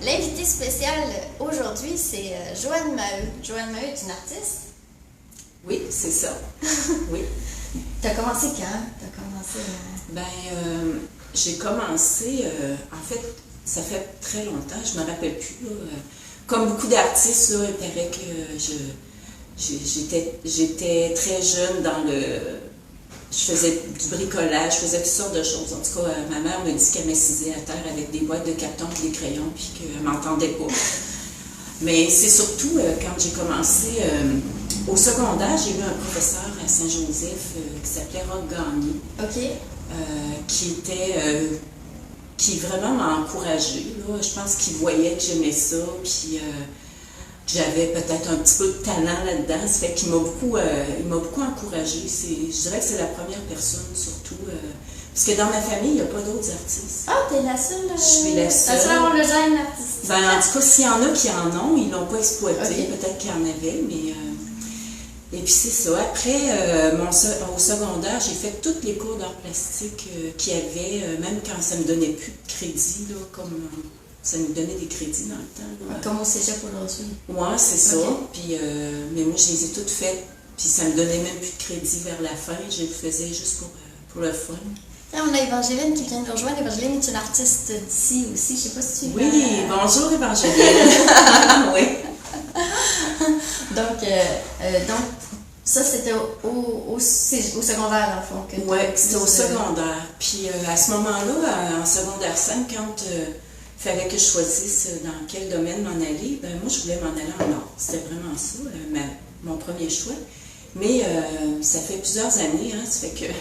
L'invité spécial aujourd'hui, c'est Joanne Maheu. Joanne Maheu est une artiste. Oui, c'est ça. Oui. Tu as commencé quand? J'ai commencé, en fait, ça fait très longtemps, je ne me rappelle plus. Là, comme beaucoup d'artistes, là, il paraît que j'étais très jeune dans le... Je faisais du bricolage, je faisais toutes sortes de choses. En tout cas, ma mère me dit qu'elle m'assisait à terre avec des boîtes de carton et des crayons, puis qu'elle ne m'entendait pas. Mais c'est surtout quand j'ai commencé au secondaire, j'ai eu un professeur à Saint-Joseph qui s'appelait Roch Gagné. OK. Qui vraiment m'a encouragée. Là. Je pense qu'il voyait que j'aimais ça, puis que j'avais peut-être un petit peu de talent là-dedans. Ça fait qu'il m'a beaucoup encouragée. Je dirais que c'est la première personne, surtout. Parce que dans ma famille, il n'y a pas d'autres artistes. Ah, t'es la seule? Je suis la seule. La seule à avoir le gène artistique. En tout cas, s'il y en a qui en ont, ils ne l'ont pas exploité. Okay. Peut-être qu'il y en avait, mais... Et puis c'est ça. Après, au secondaire, j'ai fait tous les cours d'art plastique qu'il y avait, même quand ça ne me donnait plus de crédit, là, comme ça nous donnait des crédits dans le temps. Là. Comme au cégep aujourd'hui. Oui, c'est ça. Okay. Puis, mais moi, je les ai toutes faites, puis ça me donnait même plus de crédit vers la fin. Je le faisais juste pour le fun. Là, on a Évangeline qui vient de nous rejoindre. Évangeline est une artiste d'ici aussi. Je ne sais pas si tu... Oui, bonjour Évangeline. Oui. Donc, ça, c'était au secondaire, dans le fond. Oui, c'était au secondaire. Puis à ce moment-là, en secondaire 5, quand il fallait que je choisisse dans quel domaine m'en aller, ben moi, je voulais m'en aller en art. C'était vraiment ça, mon premier choix. Mais ça fait plusieurs années, hein, ça fait que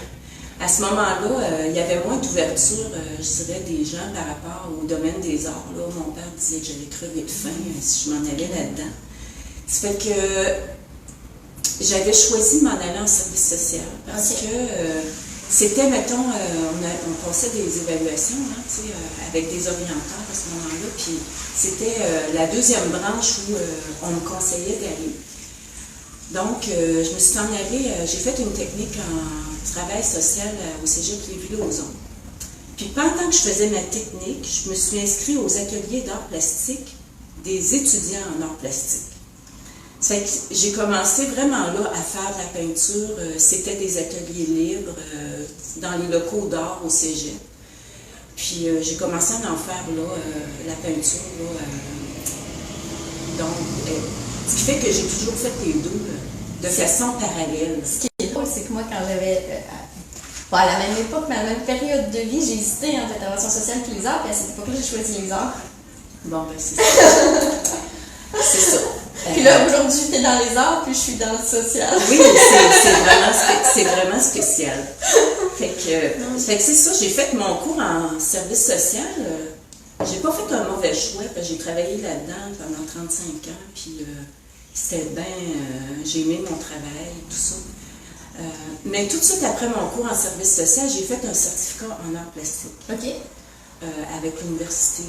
à ce moment-là, il y avait moins d'ouverture, je dirais, des gens par rapport au domaine des arts. Là, mon père disait que j'allais crever de faim si je m'en allais là-dedans. Ça fait que j'avais choisi de m'en aller en service social parce que c'était, mettons, on passait des évaluations hein, avec des orienteurs à ce moment-là, puis c'était la deuxième branche où on me conseillait d'aller. Donc, je me suis en allée, j'ai fait une technique en travail social au cégep Lévis-Lauzon. Puis pendant que je faisais ma technique, je me suis inscrite aux ateliers d'art plastique des étudiants en art plastique. Ça fait que j'ai commencé vraiment là à faire de la peinture. C'était des ateliers libres dans les locaux d'art au cégep. Puis j'ai commencé à en faire là, la peinture. Là, ce qui fait que j'ai toujours fait les deux de façon parallèle. Ce qui est drôle, c'est que moi, quand j'avais... à la même époque, mais à la même période de vie, j'ai hésité entre l'intervention sociale et les arts, puis à cette époque-là, j'ai choisi les arts. Bon, ben c'est ça. C'est ça. Puis là, aujourd'hui, je suis dans les arts, puis je suis dans le social. Oui, c'est vraiment spécial. Fait que c'est ça, j'ai fait mon cours en service social. J'ai pas fait un mauvais choix, parce que j'ai travaillé là-dedans pendant 35 ans, puis c'était bien, j'ai aimé mon travail, tout ça. Mais tout de suite après mon cours en service social, j'ai fait un certificat en art plastique. OK. Avec l'université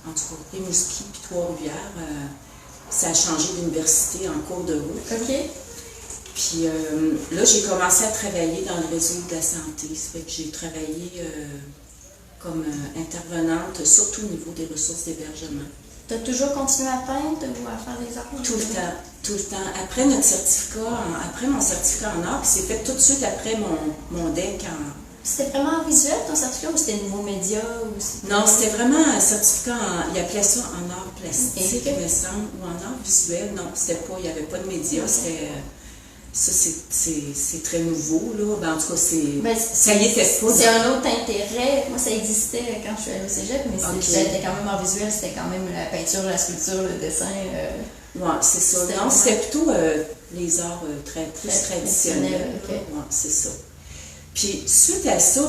en tout cas, Rimouski puis Trois-Rivières. Ça a changé d'université en cours de route. OK. Puis là, j'ai commencé à travailler dans le réseau de la santé. Ça fait que j'ai travaillé comme intervenante, surtout au niveau des ressources d'hébergement. Tu as toujours continué à peindre ou à faire des arts? Tout le temps. Après mon certificat en art, c'est fait tout de suite après mon DEC en... C'était vraiment en visuel, ton certificat, ou c'était nouveau média? Non, c'était vraiment un certificat, il appelait ça en art plastique, il me semble, ou en art visuel. Non, c'était pas, il n'y avait pas de médias, c'était... Ça, c'est très nouveau, là. Ben, en tout cas, ça y était pas. C'est un autre intérêt. Moi, ça existait quand je suis allée au cégep, mais c'était quand même en visuel, c'était quand même la peinture, la sculpture, le dessin. Oui, c'est ça. Non, c'était plutôt les arts plus traditionnels. Okay. Oui, c'est ça. Puis, suite à ça,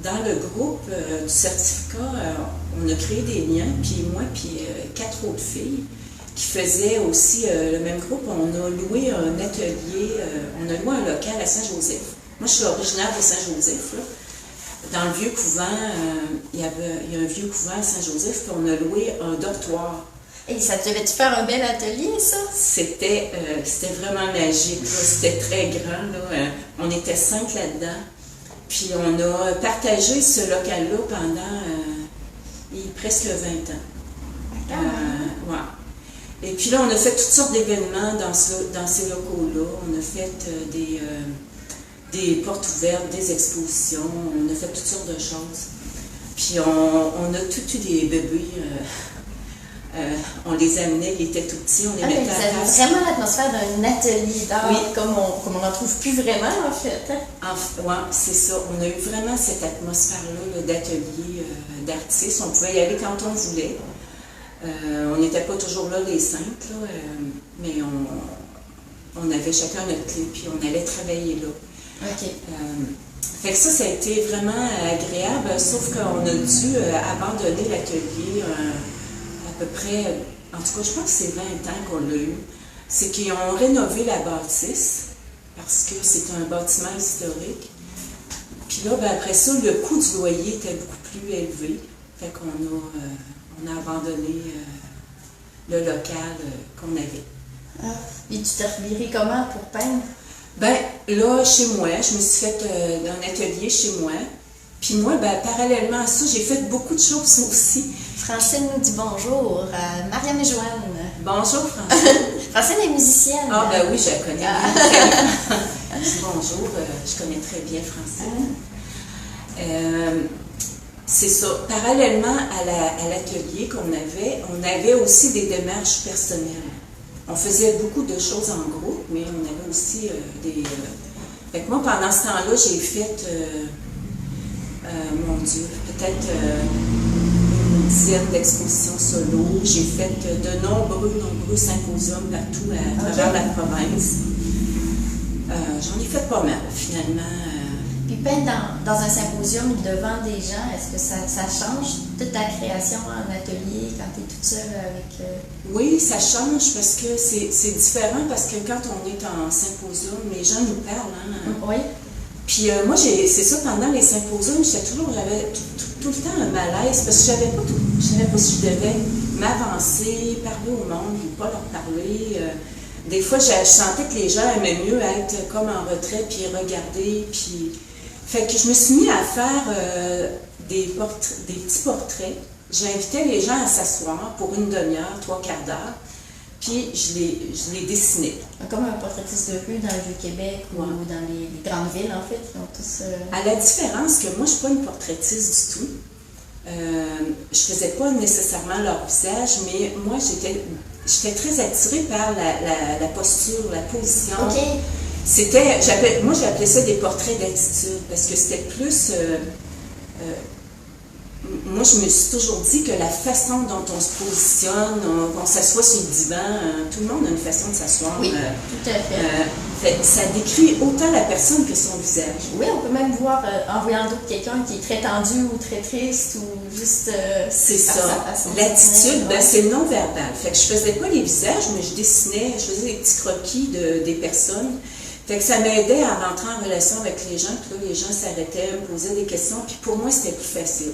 dans le groupe du certificat, on a créé des liens, puis moi, puis 4 autres filles qui faisaient aussi le même groupe. On a loué un atelier, on a loué un local à Saint-Joseph. Moi, je suis originaire de Saint-Joseph, là. Dans le vieux couvent, il y a un vieux couvent à Saint-Joseph, puis on a loué un dortoir. Et ça devait-tu faire un bel atelier, ça? C'était vraiment magique, là. C'était très grand, là. On était 5 là-dedans. Puis on a partagé ce local-là pendant presque 20 ans. Ah, Ouais. Et puis là, on a fait toutes sortes d'événements dans ces locaux-là. On a fait des portes ouvertes, des expositions, on a fait toutes sortes de choses. Puis on a tout eu des bébés. On les amenait, ils étaient tout petits, on les mettait à vous place. avez vraiment l'atmosphère d'un atelier d'art, Oui. comme on n'en trouve plus vraiment, en fait. Oui, c'est ça. On a eu vraiment cette atmosphère-là là, d'atelier d'artistes. On pouvait y aller quand on voulait. On n'était pas toujours là les cinq, là, mais on avait chacun notre clé, puis on allait travailler là. OK. Fait que ça a été vraiment agréable, sauf qu'on a dû abandonner l'atelier à peu près, en tout cas, je pense que c'est 20 ans qu'on l'a eu. C'est qu'ils ont rénové la bâtisse, parce que c'est un bâtiment historique. Puis là, ben, après ça, le coût du loyer était beaucoup plus élevé. Fait qu'on on a abandonné le local qu'on avait. Ah. Puis tu t'es reviré comment pour peindre? Ben là, chez moi, je me suis fait un atelier chez moi. Puis moi, ben, parallèlement à ça, j'ai fait beaucoup de choses aussi. Francine nous dit bonjour à Mariam et Joanne. Bonjour, Francine. Francine est musicienne. Ah ben oui, je la connais bien. Bonjour, je connais très bien Francine. C'est ça. Parallèlement à l'atelier qu'on avait, on avait aussi des démarches personnelles. On faisait beaucoup de choses en groupe, mais on avait aussi des... Fait que moi, pendant ce temps-là, j'ai fait, mon Dieu, peut-être une dizaine d'expositions solo. J'ai fait de nombreux symposiums partout à travers la province. J'en ai fait pas mal, finalement. Puis peindre dans un symposium devant des gens, est-ce que ça change toute ta création en atelier quand tu es toute seule avec... Oui, ça change parce que c'est différent parce que quand on est en symposium, les gens nous parlent. Hein? Oui. Puis moi, c'est ça, pendant les symposiums, j'avais tout le temps un malaise parce que je savais pas si je devais m'avancer, parler au monde ou pas leur parler. Des fois, je sentais que les gens aimaient mieux être comme en retrait puis regarder. Puis... Fait que je me suis mis à faire des petits portraits. J'invitais les gens à s'asseoir pour une demi-heure, 3/4 d'heure, puis je les dessinais. Comme un portraitiste de rue dans le Vieux-Québec ou dans les grandes villes, en fait, qui ont tous... À la différence que moi, je ne suis pas une portraitiste du tout. Je ne faisais pas nécessairement leur visage, mais moi, j'étais très attirée par la posture, la position. OK. Moi, j'appelais ça des portraits d'attitude, parce que c'était plus... moi, je me suis toujours dit que la façon dont on se positionne, on s'assoit sur le divan, tout le monde a une façon de s'asseoir. Oui, tout à fait. Ça décrit autant la personne que son visage. Oui, on peut même voir, en voyant d'autres quelqu'un qui est très tendu ou très triste ou juste... c'est ça. L'attitude, ben, c'est le non-verbal. Fait que je faisais pas les visages, mais je dessinais, je faisais des petits croquis des personnes. Fait que ça m'aidait à rentrer en relation avec les gens, puis là, les gens s'arrêtaient, me posaient des questions, puis pour moi, c'était plus facile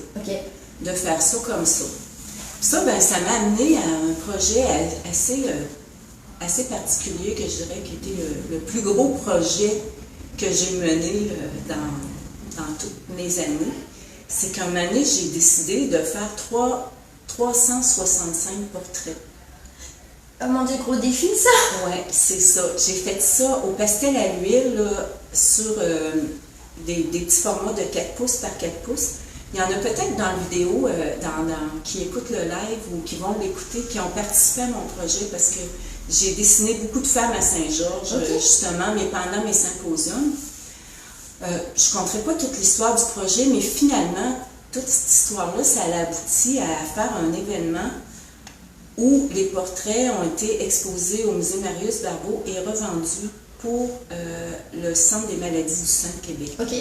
de faire ça comme ça. Puis ça, ben, ça m'a amené à un projet assez particulier, que je dirais qui était le plus gros projet que j'ai mené dans toutes mes années. C'est qu'un moment donné, j'ai décidé de faire 365 portraits. Oh mon Dieu, gros défi, ça! Oui, c'est ça. J'ai fait ça au pastel à l'huile, là, sur des petits formats de 4 pouces par 4 pouces. Il y en a peut-être dans la vidéo qui écoutent le live ou qui vont l'écouter, qui ont participé à mon projet parce que j'ai dessiné beaucoup de femmes à Saint-Georges, justement, mais pendant mes symposiums. Je ne compterai pas toute l'histoire du projet, mais finalement, toute cette histoire-là, ça a abouti à faire un événement où les portraits ont été exposés au musée Marius Barbeau et revendus pour le Centre des maladies du sein de Québec. OK.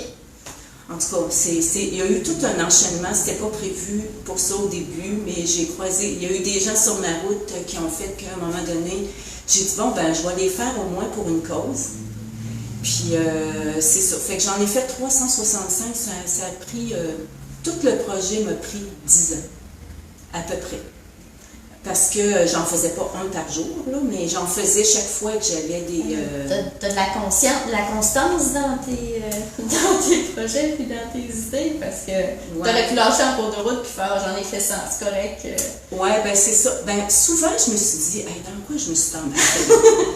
En tout cas, il y a eu tout un enchaînement, c'était pas prévu pour ça au début, mais j'ai croisé, il y a eu des gens sur ma route qui ont fait qu'à un moment donné, j'ai dit, bon, ben, je vais les faire au moins pour une cause. Puis, c'est ça. Fait que j'en ai fait 365, ça a pris, tout le projet m'a pris 10 ans, à peu près. Parce que j'en faisais pas un par jour, là, mais j'en faisais chaque fois que j'avais des... T'as de la constance dans tes, dans tes projets puis dans tes idées, parce que t'aurais pu lâcher en cours de route puis faire j'en ai fait 100, c'est correct. Ouais, ben c'est ça. Ben souvent, je me suis dit, hey, dans quoi je me suis embarquée?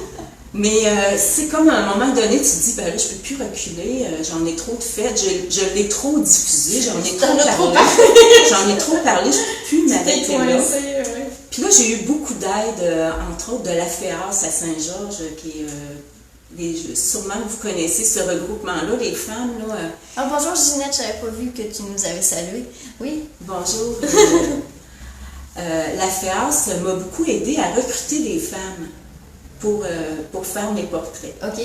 Mais c'est comme à un moment donné, tu te dis, ben là, je peux plus reculer, j'en ai trop de fait, je l'ai trop diffusé, j'en ai trop parlé, je peux plus m'arrêter là. Puis là, j'ai eu beaucoup d'aide, entre autres de la FEAS à Saint-Georges, qui est, sûrement que vous connaissez ce regroupement-là, les femmes. Là, Ah, bonjour Ginette, je n'avais pas vu que tu nous avais salué. Oui. Bonjour. La FEAS m'a beaucoup aidé à recruter des femmes pour faire mes portraits. OK.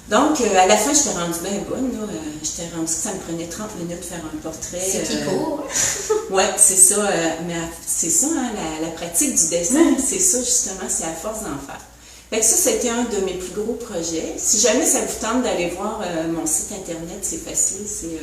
Donc, à la fin, j'étais rendue bien bonne. J'étais rendue que ça me prenait 30 minutes de faire un portrait. C'est qui court. Oui, c'est ça. Mais c'est ça, hein, la pratique du dessin, c'est ça, justement, c'est à force d'en faire. Fait que ça, c'était un de mes plus gros projets. Si jamais ça vous tente d'aller voir mon site Internet, c'est facile, c'est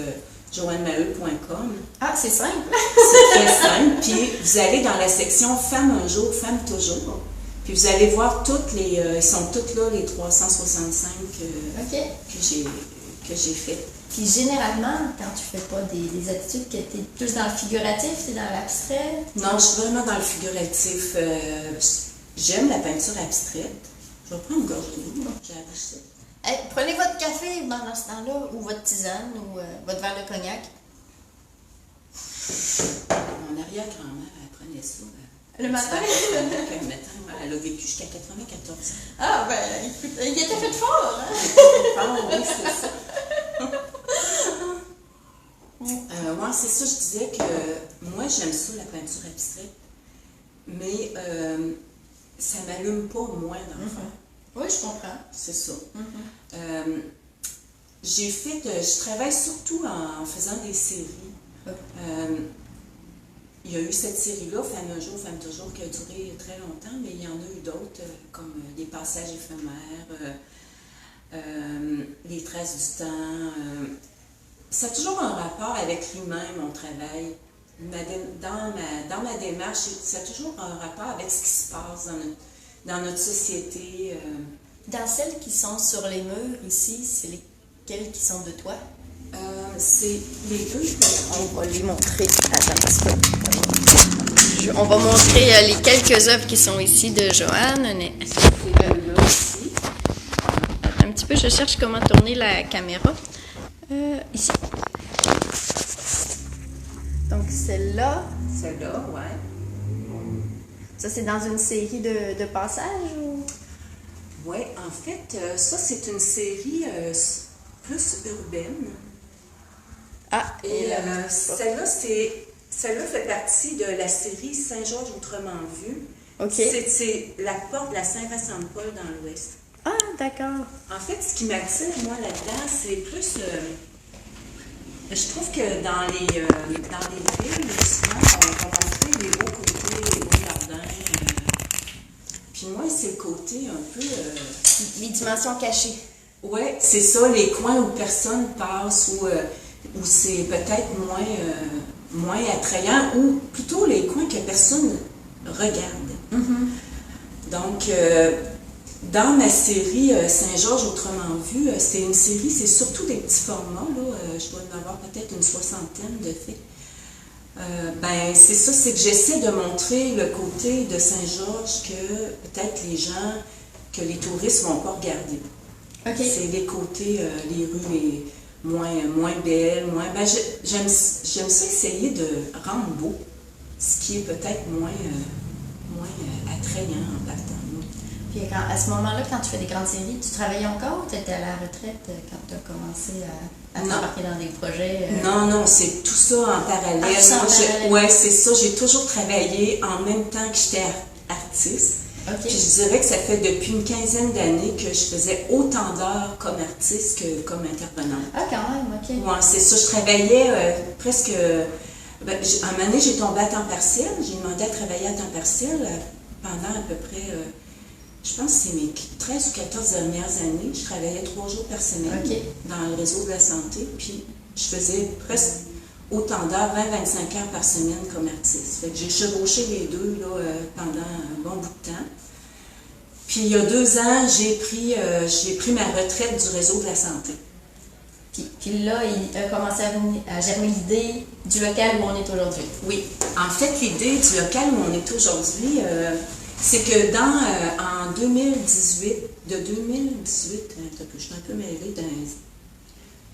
joannemaheu.com. Ah, c'est simple. C'est très simple. Puis, vous allez dans la section Femmes un jour, Femmes toujours. Puis vous allez voir toutes les... ils sont toutes là, les 365 que j'ai faites. Puis généralement, quand tu fais pas des attitudes, que tu es plus dans le figuratif, tu es dans l'abstrait? Non, je suis vraiment dans le figuratif. J'aime la peinture abstraite. Je vais prendre une gorgée d'eau, j'ai appris ça. Hey, prenez votre café pendant ce temps-là, ou votre tisane, ou votre verre de cognac. Mon arrière-grand-mère, elle prenait ça. Le matin? Elle a vécu jusqu'à 94 ans. Ah, ben, il était fait fort, hein? Ah oui, c'est ça. Moi, c'est ça, je disais que moi, j'aime ça, la peinture abstraite, mais ça m'allume pas moins d'en faire. Oui, je comprends. C'est ça. Je travaille surtout en faisant des séries. Il y a eu cette série-là, Femmes un jour, Femmes toujours, qui a duré très longtemps, mais il y en a eu d'autres, comme des passages éphémères, les traces du temps. Ça a toujours un rapport avec l'humain, mon travail. Dans ma démarche, ça a toujours un rapport avec ce qui se passe dans notre société. Dans celles qui sont sur les murs ici, c'est lesquelles qui sont de toi? C'est les deux. On va les montrer. Attends un petit peu. On va montrer les quelques œuvres qui sont ici de Joanne. Ici. Un petit peu, je cherche comment tourner la caméra. Ici. Donc celle-là. Celle-là, ouais. Ça, c'est dans une série de passages? Ou... Oui, en fait, ça, c'est une série plus urbaine. Ah, et celle-là fait partie de la série Saint-Georges autrement vu. OK. C'est la porte de la Saint-Vincent-de-Paul dans l'Ouest. Ah, d'accord. En fait, ce qui m'attire, moi, là-dedans, c'est plus... je trouve que dans les villes, souvent, on va montrer les beaux côtés, les beaux jardins. Puis moi, c'est le côté un peu... Les dimensions cachées. Oui, c'est ça, les coins où personne passe, où c'est peut-être moins attrayant, ou plutôt les coins que personne regarde. Donc, dans ma série Saint-Georges autrement vu, c'est une série, c'est surtout des petits formats, là, je dois en avoir peut-être une 60aine de faits. Ben, c'est ça, c'est que j'essaie de montrer le côté de Saint-Georges que peut-être les gens, que les touristes ne vont pas regarder. Okay. C'est les côtés, les rues moins belles, ben, j'aime ça essayer de rendre beau, ce qui est peut-être moins attrayant en partant. Puis à ce moment-là, quand tu fais des grandes séries, tu travailles encore ou tu étais à la retraite quand tu as commencé à t'embarquer dans des projets? Non, c'est tout ça en parallèle. Oui, c'est ça. J'ai toujours travaillé en même temps que j'étais artiste. Okay. Puis je dirais que ça fait depuis une 15aine d'années que je faisais autant d'heures comme artiste que comme intervenante. Ah, quand même, OK. Oui, c'est ça. Je travaillais presque... à un moment donné, j'ai tombé à temps partiel. J'ai demandé à travailler à temps partiel pendant à peu près... je pense que c'est mes 13 ou 14 dernières années. Je travaillais 3 jours par semaine dans le réseau de la santé. Puis je faisais presque autant d'heures, 20-25 heures par semaine comme artiste. Fait que j'ai chevauché les deux là, pendant un bon bout de temps. Puis il y a 2 ans, j'ai pris ma retraite du réseau de la santé. Puis là, il a commencé à germer l'idée du local où on est aujourd'hui. Oui. En fait, l'idée du local où on est aujourd'hui, c'est que en 2018, de 2018, je suis un peu mêlée,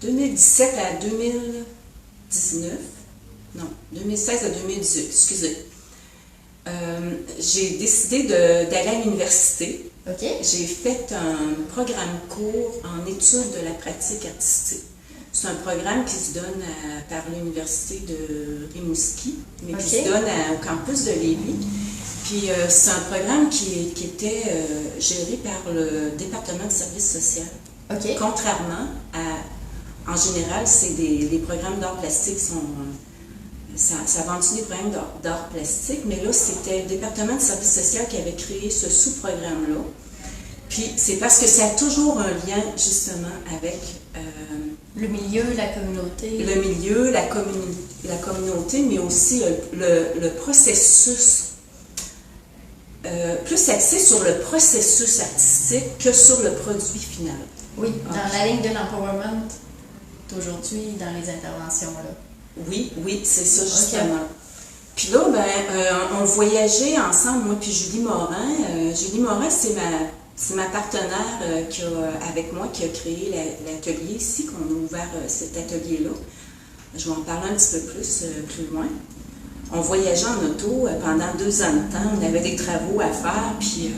2017 à 2019, non, 2016 à 2018, excusez. J'ai décidé d'aller à l'université. OK. J'ai fait un programme court en études de la pratique artistique. C'est un programme qui se donne par l'université de Rimouski, mais qui se donne au campus de Lévis. Puis c'est un programme qui était géré par le département de services social. OK. Contrairement en général, c'est les programmes d'art plastique ça vend des programmes d'art plastique, mais là, c'était le département de services social qui avait créé ce sous-programme-là. Puis c'est parce que ça a toujours un lien, justement, avec... le milieu, la communauté. Le milieu, la communauté, mais aussi le processus. Plus axé sur le processus artistique que sur le produit final. Oui, dans la ligne de l'empowerment d'aujourd'hui, dans les interventions, là. Oui, c'est ça, justement. Okay. Puis là, on voyageait ensemble, moi puis Julie Morin. Julie Morin, c'est ma partenaire avec moi qui a créé l'atelier ici, qu'on a ouvert cet atelier-là. Je vais en parler un petit peu plus loin. On voyageait en auto pendant 2 ans de temps. On avait des travaux à faire, puis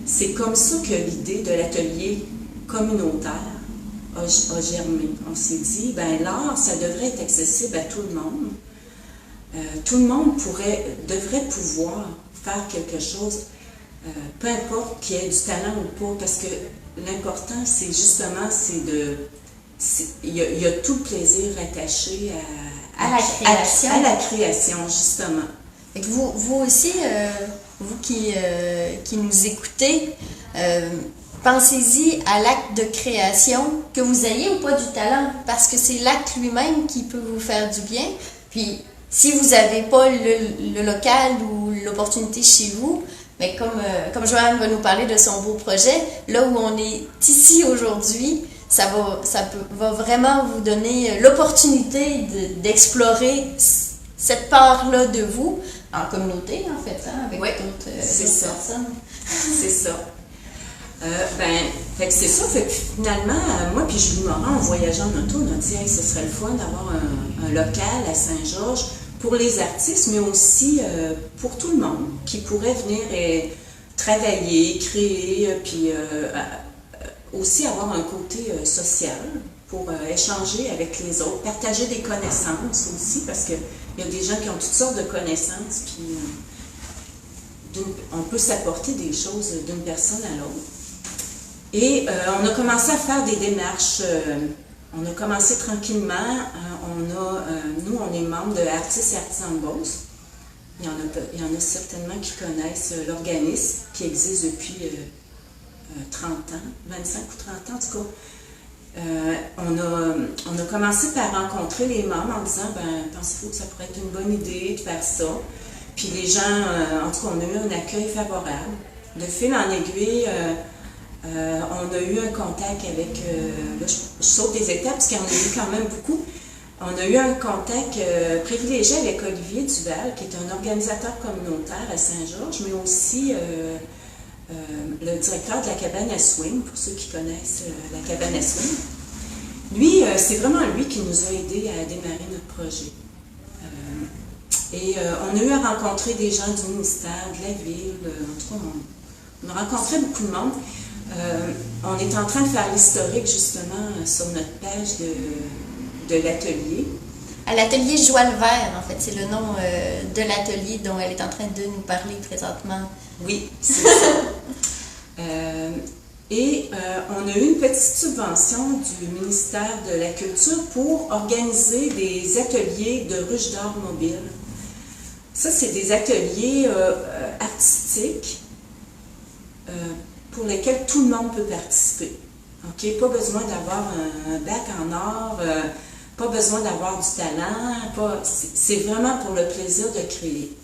c'est comme ça que l'idée de l'atelier communautaire a germé. On s'est dit, l'art, ça devrait être accessible à tout le monde. Tout le monde devrait pouvoir faire quelque chose, peu importe qu'il y ait du talent ou pas, parce que l'important, c'est justement, il y a tout le plaisir attaché à la création. À la création, justement. Et vous aussi, vous qui nous écoutez, pensez-y à l'acte de création, que vous ayez ou pas du talent, parce que c'est l'acte lui-même qui peut vous faire du bien. Puis, si vous n'avez pas le local ou l'opportunité chez vous, mais comme Joanne va nous parler de son beau projet, là où on est ici aujourd'hui, ça va vraiment vous donner l'opportunité d'explorer cette part-là de vous, en communauté en fait, avec d'autres personnes. C'est ça. Fait que c'est ça, fait que finalement, moi puis Julie Morin, on voyageait en auto, on a dit, hey, ce serait le fun d'avoir un local à Saint-Georges pour les artistes, mais aussi pour tout le monde qui pourrait venir travailler, créer, puis aussi avoir un côté social pour échanger avec les autres, partager des connaissances aussi, parce qu'il y a des gens qui ont toutes sortes de connaissances, puis on peut s'apporter des choses d'une personne à l'autre. Et on a commencé à faire des démarches. On a commencé tranquillement. Nous, on est membre de Artistes et Artisans de Beauce. Il y en a certainement qui connaissent l'organisme qui existe depuis 30 ans, 25 ou 30 ans en tout cas. On a commencé par rencontrer les membres en disant, pensez-vous que ça pourrait être une bonne idée de faire ça? Puis les gens, en tout cas, on a eu un accueil favorable. De fil en aiguille, on a eu un contact avec, là, je saute des étapes parce qu'il y en a eu quand même beaucoup. On a eu un contact privilégié avec Olivier Duval, qui est un organisateur communautaire à Saint-Georges, mais aussi le directeur de la cabane à swing, pour ceux qui connaissent la cabane à swing. Lui, c'est vraiment lui qui nous a aidés à démarrer notre projet. On a eu à rencontrer des gens du ministère, de la ville, en tout cas, on a rencontré beaucoup de monde. On est en train de faire l'historique justement sur notre page de l'atelier. À l'atelier Joie le Vert, en fait, c'est le nom de l'atelier dont elle est en train de nous parler présentement. Oui, c'est ça. On a eu une petite subvention du ministère de la Culture pour organiser des ateliers de ruches d'art mobile. Ça, c'est des ateliers artistiques pour lesquels tout le monde peut participer. Okay? Pas besoin d'avoir un bac en art, pas besoin d'avoir du talent, c'est vraiment pour le plaisir de créer.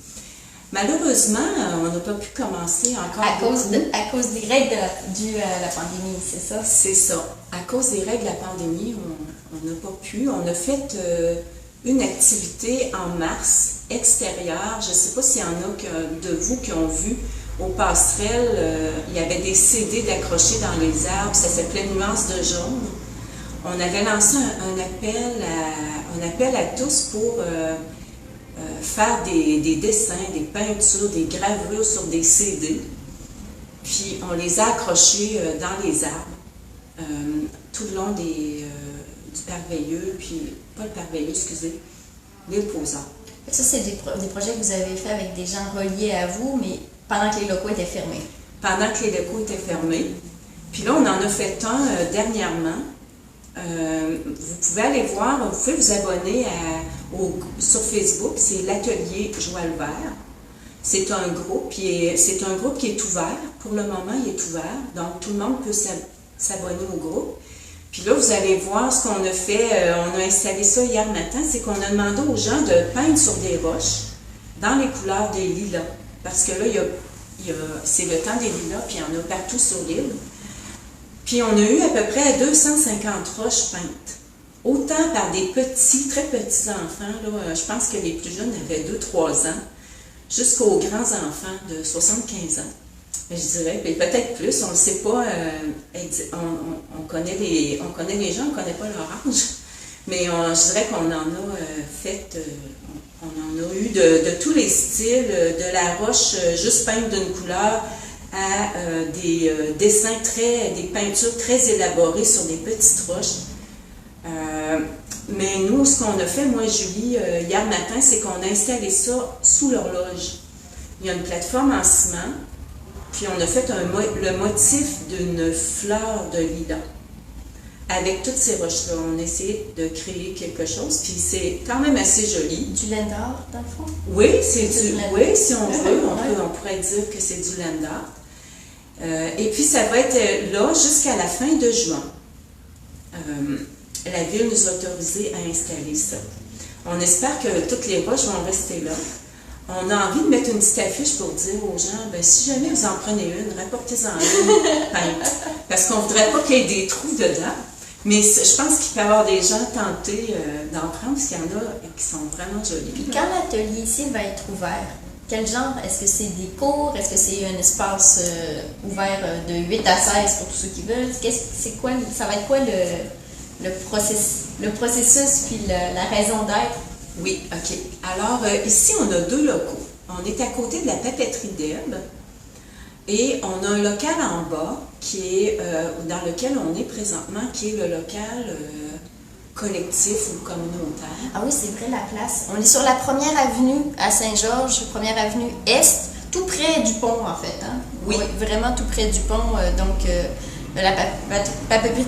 Malheureusement, on n'a pas pu commencer encore à cause des règles dues à la pandémie, c'est ça? C'est ça. À cause des règles de la pandémie, on n'a pas pu. On a fait une activité en mars extérieure. Je ne sais pas s'il y en a de vous qui ont vu aux passerelles, il y avait des CD d'accrochés dans les arbres. Ça s'appelait Nuances de jaune. On avait lancé un appel à tous pour faire des dessins, des peintures, des gravures sur des CD. Puis on les a accrochés dans les arbres tout le long du Parveilleux, puis pas le Parveilleux, excusez, l'île Posard. Ça, c'est des projets que vous avez fait avec des gens reliés à vous, mais pendant que les locaux étaient fermés. Pendant que les locaux étaient fermés. Puis là, on en a fait un dernièrement. Vous pouvez aller voir, vous pouvez vous abonner sur Facebook, c'est l'atelier Joie le Vert. C'est un groupe qui est ouvert. Pour le moment, il est ouvert. Donc, tout le monde peut s'abonner au groupe. Puis là, vous allez voir ce qu'on a fait. On a installé ça hier matin. C'est qu'on a demandé aux gens de peindre sur des roches dans les couleurs des lilas. Parce que là, c'est le temps des lilas, puis il y en a partout sur l'île. Puis on a eu à peu près 250 roches peintes. Autant par des petits, très petits enfants. Là, je pense que les plus jeunes avaient 2-3 ans, jusqu'aux grands enfants de 75 ans. Je dirais, peut-être plus, on ne le sait pas, on connaît les gens, on ne connaît pas leur âge, mais je dirais qu'on en a fait, on en a eu de tous les styles, de la roche juste peinte d'une couleur à des dessins des peintures très élaborées sur des petites roches. Mais nous, ce qu'on a fait, moi et Julie, hier matin, c'est qu'on a installé ça sous l'horloge. Il y a une plateforme en ciment. Puis on a fait le motif d'une fleur de lilas. Avec toutes ces roches-là, on a essayé de créer quelque chose, puis c'est quand même assez joli. Du laine d'art, dans le fond? Oui, si on veut, on pourrait dire que c'est du laine d'art. Et puis ça va être là jusqu'à la fin de juin. La ville nous a autorisé à installer ça. On espère que toutes les roches vont rester là. On a envie de mettre une petite affiche pour dire aux gens, si jamais vous en prenez une, rapportez-en une peinte. Parce qu'on ne voudrait pas qu'il y ait des trous dedans. Mais je pense qu'il peut y avoir des gens tentés d'en prendre, parce qu'il y en a qui sont vraiment jolis. Puis quand l'atelier ici va être ouvert, quel genre? Est-ce que c'est des cours? Est-ce que c'est un espace ouvert de 8 à 16 pour tous ceux qui veulent? Ça va être quoi le processus puis la raison d'être? Oui, OK. Alors, ici, on a 2 locaux. On est à côté de la papeterie d'Elbe et on a un local en bas dans lequel on est présentement, qui est le local collectif ou communautaire. Ah oui, c'est vrai, la place. On est sur la 1er avenue à Saint-Georges, 1er avenue Est, tout près du pont, en fait. Hein? Oui. Vraiment tout près du pont. La papeterie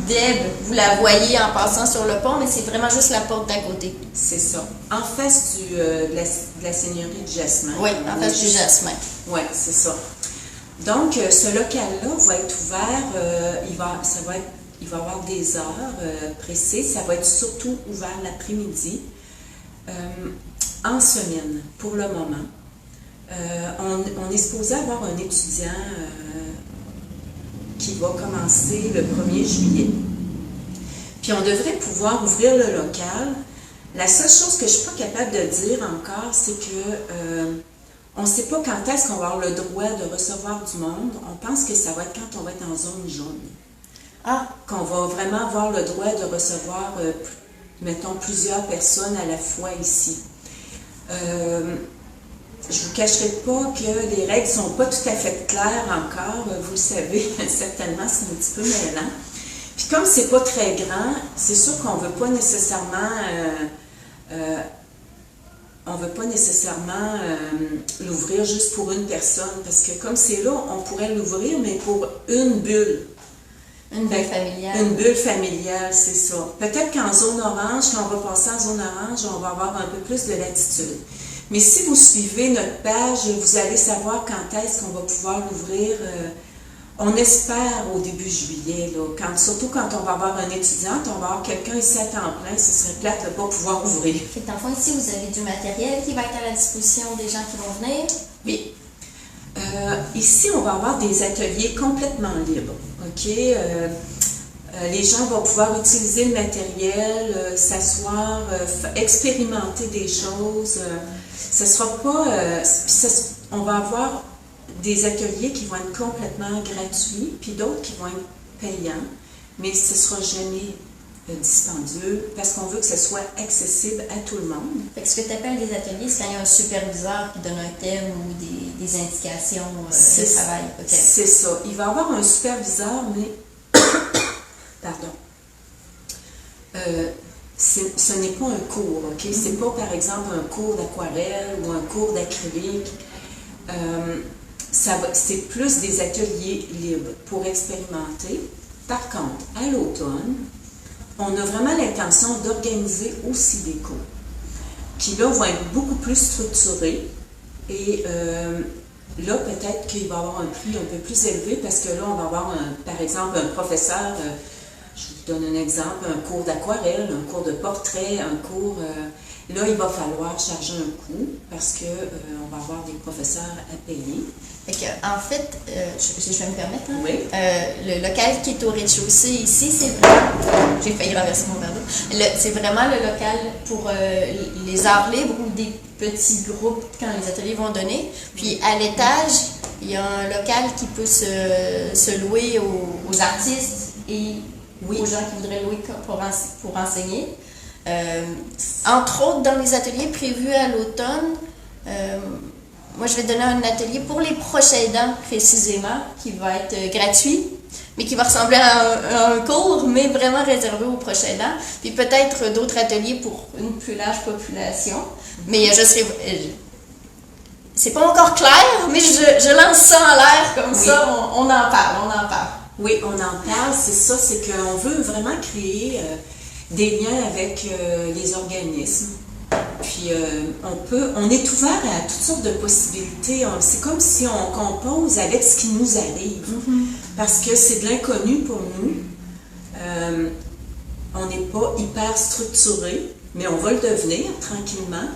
d'Elbe, vous la voyez en passant sur le pont, mais c'est vraiment juste la porte d'à côté. C'est ça. En face de la seigneurie du Jasmin. Oui, en face du Jasmin. Oui, c'est ça. Donc, ce local-là va être ouvert, il va y avoir des heures précises. Ça va être surtout ouvert l'après-midi, en semaine, pour le moment. On est supposé avoir un étudiant qui va commencer le 1er juillet. Puis on devrait pouvoir ouvrir le local. La seule chose que je ne suis pas capable de dire encore, c'est que on ne sait pas quand est-ce qu'on va avoir le droit de recevoir du monde. On pense que ça va être quand on va être en zone jaune. Qu'on va vraiment avoir le droit de recevoir, mettons, plusieurs personnes à la fois ici. Je ne vous cacherai pas que les règles ne sont pas tout à fait claires encore. Vous le savez, certainement, c'est un petit peu mêlant. Puis comme c'est pas très grand, c'est sûr qu'on ne veut pas nécessairement... l'ouvrir juste pour une personne. Parce que comme c'est là, on pourrait l'ouvrir, mais pour une bulle. Une bulle familiale. Une bulle familiale, c'est ça. Peut-être qu'en zone orange, quand on va passer en zone orange, on va avoir un peu plus de latitude. Mais si vous suivez notre page, vous allez savoir quand est-ce qu'on va pouvoir l'ouvrir. On espère au début juillet, là, surtout quand on va avoir un étudiant, on va avoir quelqu'un ici à temps plein, ce serait plate de ne pas pouvoir ouvrir. Dans le fond, ici, vous avez du matériel qui va être à la disposition des gens qui vont venir? Oui. Ici, on va avoir des ateliers complètement libres. OK? Les gens vont pouvoir utiliser le matériel, s'asseoir, expérimenter des choses. Ce sera pas... on va avoir des ateliers qui vont être complètement gratuits, puis d'autres qui vont être payants, mais ce ne sera jamais dispendieux parce qu'on veut que ce soit accessible à tout le monde. Fait que ce que tu appelles des ateliers, c'est quand il y a un superviseur qui donne un thème ou des indications de travail. C'est ça. Il va y avoir un superviseur, mais... Pardon. Ce n'est pas un cours, OK? C'est pas, par exemple, un cours d'aquarelle ou un cours d'acrylique. C'est plus des ateliers libres pour expérimenter. Par contre, à l'automne, on a vraiment l'intention d'organiser aussi des cours qui, là, vont être beaucoup plus structurés. Et là, peut-être qu'il va y avoir un prix un peu plus élevé parce que là, on va avoir, par exemple, un professeur, je vous donne un exemple, un cours d'aquarelle, un cours de portrait, un cours... là, il va falloir charger un coût parce qu'on va avoir des professeurs à payer. Fait que, en fait, je vais me permettre, hein? Oui. Le local qui est au rez-de-chaussée ici, c'est vraiment... J'ai failli renverser mon verre d'eau. C'est vraiment le local pour les arts libres ou des petits groupes quand les ateliers vont donner. Puis à l'étage, il y a un local qui peut se louer aux artistes et aux gens qui voudraient louer pour enseigner. Entre autres, dans les ateliers prévus à l'automne, moi, je vais donner un atelier pour les proches aidants, précisément, qui va être gratuit, mais qui va ressembler à un cours, mais vraiment réservé aux proches aidants. Puis peut-être d'autres ateliers pour une plus large population. Mais je serai... c'est pas encore clair, mais je lance ça en l'air, comme ça, on en parle. Oui, on en parle, c'est ça, c'est qu'on veut vraiment créer des liens avec les organismes. Puis on est ouvert à toutes sortes de possibilités. C'est comme si on compose avec ce qui nous arrive. Parce que c'est de l'inconnu pour nous. On n'est pas hyper structuré, mais on va le devenir tranquillement.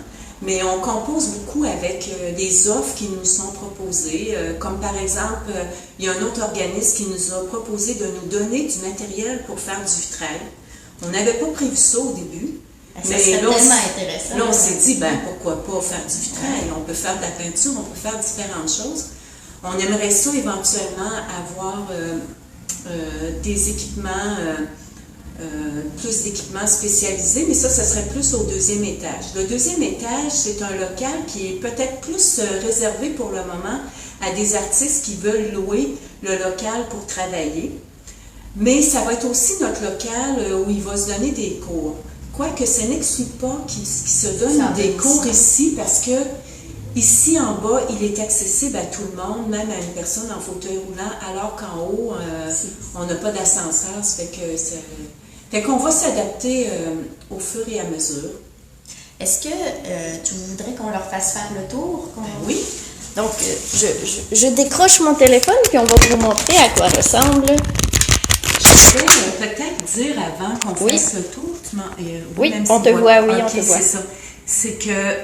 Mais on compose beaucoup avec des offres qui nous sont proposées. Comme par exemple, il y a un autre organisme qui nous a proposé de nous donner du matériel pour faire du vitrail. On n'avait pas prévu ça au début. Ça serait tellement intéressant. Là, on s'est dit, pourquoi pas faire du vitrail? On peut faire de la peinture, on peut faire différentes choses. On aimerait ça éventuellement avoir des équipements, plus d'équipements spécialisés, mais ça serait plus au deuxième étage. Le deuxième étage, c'est un local qui est peut-être plus réservé pour le moment à des artistes qui veulent louer le local pour travailler. Mais ça va être aussi notre local où il va se donner des cours. Quoique ça n'exclut pas qu'il se donne des cours ici, parce que ici en bas, il est accessible à tout le monde, même à une personne en fauteuil roulant, alors qu'en haut, on n'a pas d'ascenseur. Fait qu'on va s'adapter au fur et à mesure. Est-ce que tu voudrais qu'on leur fasse faire le tour? Oui. Donc, je décroche mon téléphone, puis on va vous montrer à quoi ressemble. Je vais peut-être dire avant qu'on fasse le tour. Oui, on te voit, oui, on te voit. C'est ça. C'est que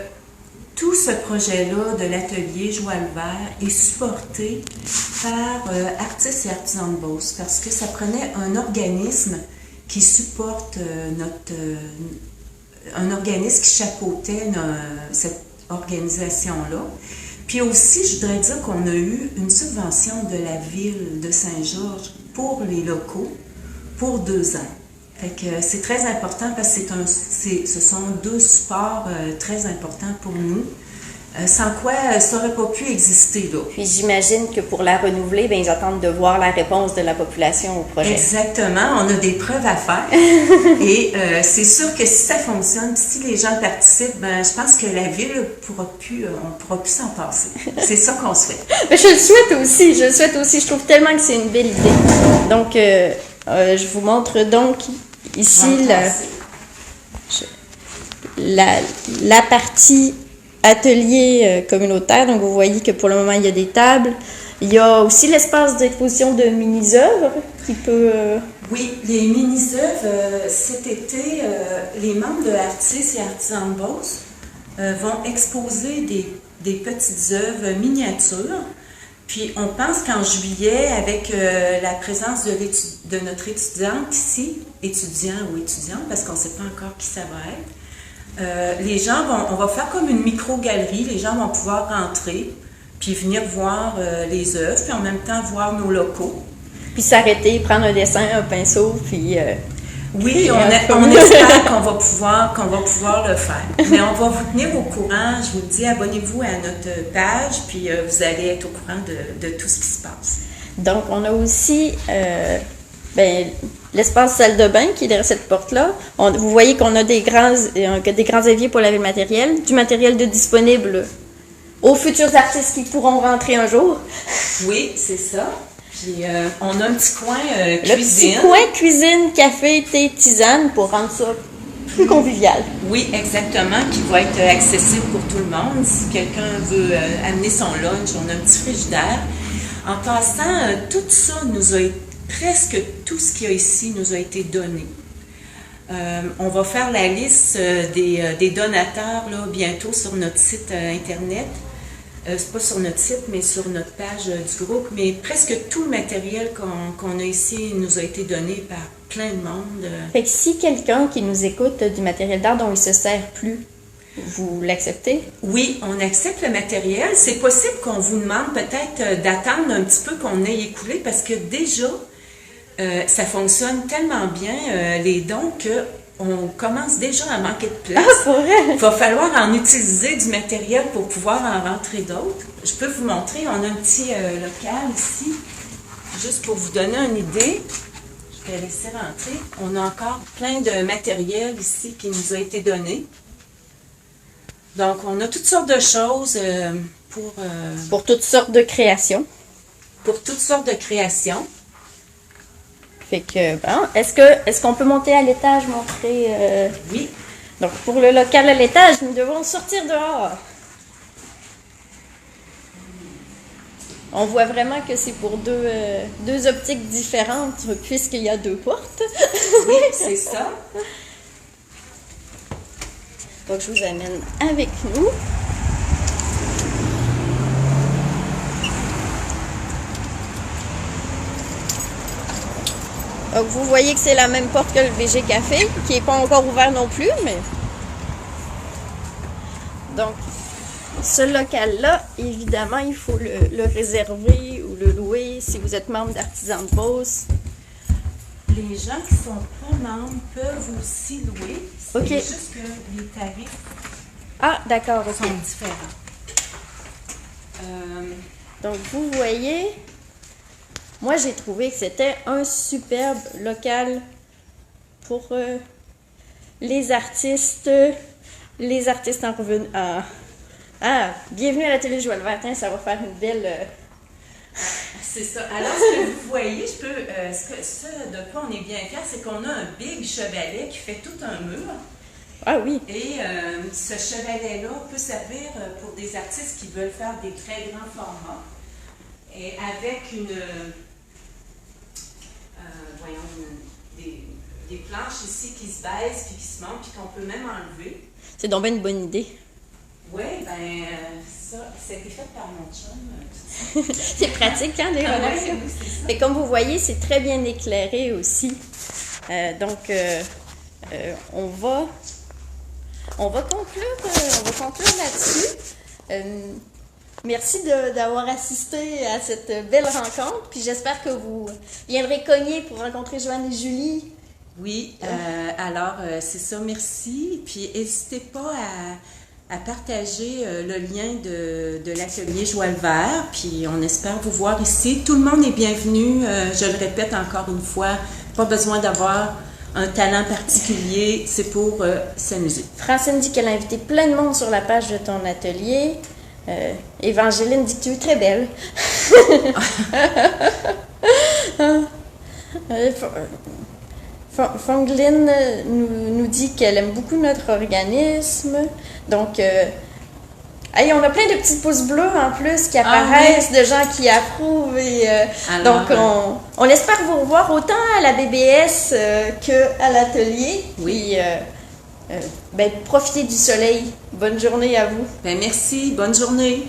tout ce projet-là de l'atelier Joie le vert est supporté par Artistes et Artisans de Beauce, parce que ça prenait un organisme qui supporte un organisme qui chapeautait cette organisation-là. Puis aussi, je voudrais dire qu'on a eu une subvention de la ville de Saint-Georges pour les locaux pour 2 ans. Fait que c'est très important parce que ce sont 2 supports très importants pour nous, sans quoi ça n'aurait pas pu exister là. Puis j'imagine que pour la renouveler, ils attendent de voir la réponse de la population au projet. Exactement, on a des preuves à faire et c'est sûr que si ça fonctionne, si les gens participent, je pense que la ville on pourra plus s'en passer. C'est ça qu'on souhaite. Mais je le souhaite aussi, je trouve tellement que c'est une belle idée. Donc, je vous montre donc ici la partie atelier communautaire. Donc, vous voyez que pour le moment, il y a des tables. Il y a aussi l'espace d'exposition de mini-œuvres qui peut... Oui, les mini-œuvres, cet été, les membres de Artistes et Artisans de Beauce vont exposer des petites œuvres miniatures. Puis on pense qu'en juillet, avec la présence de notre étudiante ici, étudiant ou étudiante, parce qu'on ne sait pas encore qui ça va être, les gens on va faire comme une micro-galerie, les gens vont pouvoir rentrer, puis venir voir les œuvres, puis en même temps voir nos locaux. Puis s'arrêter, prendre un dessin, un pinceau, puis... Oui, on espère qu'on va pouvoir le faire. Mais on va vous tenir au courant. Je vous le dis, abonnez-vous à notre page, puis vous allez être au courant de tout ce qui se passe. Donc, on a aussi l'espace salle de bain qui est derrière cette porte-là. Vous voyez qu'on a des grands éviers pour laver le matériel, du matériel de disponible aux futurs artistes qui pourront rentrer un jour. Oui, c'est ça. Puis on a un petit coin cuisine. Le petit coin cuisine, café, thé, tisane pour rendre ça plus convivial. Oui, exactement, qui va être accessible pour tout le monde. Si quelqu'un veut amener son lunch, on a un petit frigidaire. En passant, tout ça presque tout ce qu'il y a ici nous a été donné. On va faire la liste des donateurs là, bientôt sur notre site Internet. C'est pas sur notre site, mais sur notre page du groupe. Mais presque tout le matériel qu'on a ici nous a été donné par plein de monde. Fait que si quelqu'un qui nous écoute du matériel d'art dont il ne se sert plus, vous l'acceptez? Oui, on accepte le matériel. C'est possible qu'on vous demande peut-être d'attendre un petit peu qu'on ait écoulé parce que déjà, ça fonctionne tellement bien, les dons, qu'on commence déjà à manquer de place. Ah, c'est vrai? Il va falloir en utiliser du matériel pour pouvoir en rentrer d'autres. Je peux vous montrer, on a un petit local ici, juste pour vous donner une idée. Je vais laisser rentrer. On a encore plein de matériel ici qui nous a été donné. Donc, on a toutes sortes de choses pour toutes sortes de créations. Pour toutes sortes de créations. Fait que, bon, est-ce qu'on peut monter à l'étage, montrer... Oui. Donc, pour le local à l'étage, nous devons sortir dehors. On voit vraiment que c'est pour deux optiques différentes, puisqu'il y a 2 portes. Oui, c'est ça. Donc, je vous amène avec nous. Donc, vous voyez que c'est la même porte que le VG Café, qui n'est pas encore ouvert non plus, mais... Donc, ce local-là, évidemment, il faut le réserver ou le louer si vous êtes membre d'Artisans de Beauce. Les gens qui sont pas membres peuvent aussi louer. C'est OK. juste que les tarifs D'accord, OK. sont différents. Donc, vous voyez... Moi, j'ai trouvé que c'était un superbe local pour les artistes en revenu. Bienvenue à l'atelier Joël Vertin, ça va faire une belle... C'est ça. Alors, ce que vous voyez, ce de quoi on est bien clair, c'est qu'on a un big chevalet qui fait tout un mur. Ah oui. Et ce chevalet-là peut servir pour des artistes qui veulent faire des très grands formats. Et avec des planches ici qui se baissent, puis qui se montent, puis qu'on peut même enlever. C'est donc bien une bonne idée. Oui, ça a été fait par mon chum. C'est pratique, hein, les relations. Oui, c'est ça. Et comme vous voyez, c'est très bien éclairé aussi. On va conclure là-dessus. Merci d'avoir assisté à cette belle rencontre. Puis j'espère que vous viendrez cogner pour rencontrer Joanne et Julie. Oui, alors c'est ça, merci. Puis n'hésitez pas à partager le lien de l'atelier Joël Vert. Puis on espère vous voir ici. Tout le monde est bienvenu. Je le répète encore une fois, pas besoin d'avoir un talent particulier, c'est pour s'amuser. Francine dit qu'elle a invité plein de monde sur la page de ton atelier. Évangéline dit que tu es très belle. Fonglin nous dit qu'elle aime beaucoup notre organisme. Donc, Hey, on a plein de petits pouces bleus en plus qui apparaissent, de gens qui approuvent. Et, Alors, donc, on espère vous revoir autant à la BBS qu'à l'atelier. Oui. Profitez du soleil. Bonne journée à vous. Ben merci, bonne journée.